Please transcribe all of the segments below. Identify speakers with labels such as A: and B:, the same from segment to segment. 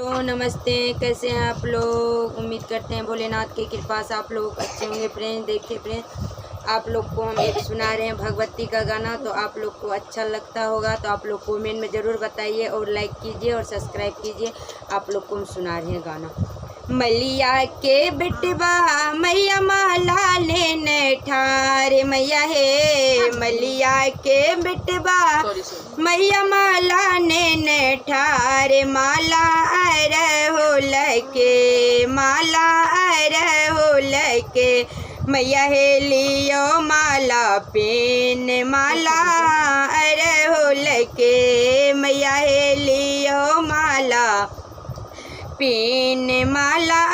A: तो नमस्ते, कैसे हैं आप लोग। उम्मीद करते हैं भोलेनाथ की कृपा से आप लोग अच्छे होंगे। फ्रेंड देखिए फ्रेंड, आप लोग को हम एक सुना रहे हैं भगवती का गाना, तो आप लोग को अच्छा लगता होगा तो आप लोग कमेंट में ज़रूर बताइए और लाइक कीजिए और सब्सक्राइब कीजिए। आप लोग को हम सुना रहे हैं गाना। मैया के बिटवा मैया माला लेने ठारे मैया हे, मैया के बिटवा मैया माला ने ठारे माला हो लके, माला हो लके मैया हे लियो माला पेन, माला हो लके मैया हे लियो माला पेन, माला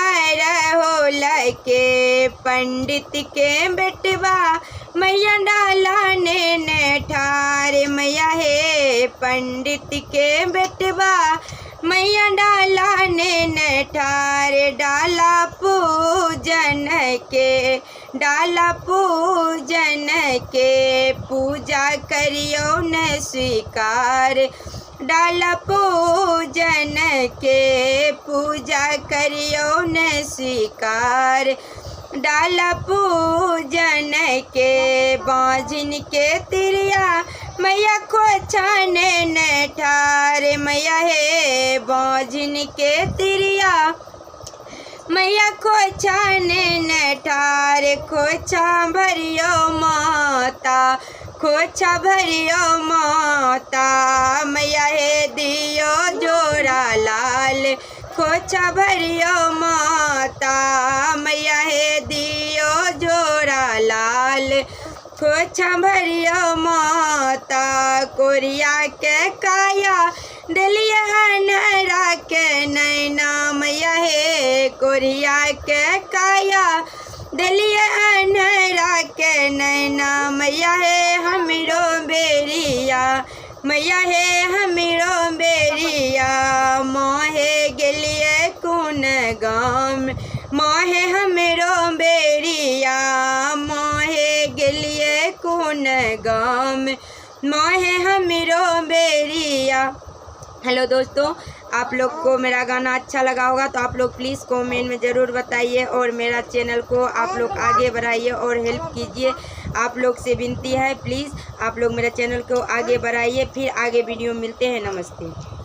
A: हो लके। पंडित के बेटवा मैया डाला ने ठारे मैया हे, पंडित के बेटवा मैया डाला ने ठारे डाला पूजन के, डाला पूजन के पूजा करियो न स्वीकार, डाला पूजन के पूजा करियो न स्वीकार, डाला पूजन के बाँझिन के तिरिया मैया को छाने न ठारे मैया हे, बाँझिन के तिरिया मैया खोछा ने ठारे खोछा भरियो माता, खोछा भरियो माता मैया हे दियो जोरा लाल, खोछा भरियो माता मैया हे दियो जोरा लाल, खोछा भरियो माता। कोरिया के काया दिलिया अनहरा के नैना मैया हे, कोरिया के काया दिलिया अनहरा के नैना मैया हे हमरो बेरिया, मैया हे हमरो बेरिया मोहे गेलिए कौन गाम, मोहे हमरो बेरिया मोहे गेलिए कौन गाम, मोहे हमरो बेरिया। हेलो दोस्तों, आप लोग को मेरा गाना अच्छा लगा होगा तो आप लोग प्लीज़ कमेंट में ज़रूर बताइए और मेरा चैनल को आप लोग आगे बढ़ाइए और हेल्प कीजिए। आप लोग से विनती है, प्लीज़ आप लोग मेरा चैनल को आगे बढ़ाइए। फिर आगे वीडियो मिलते हैं। नमस्ते।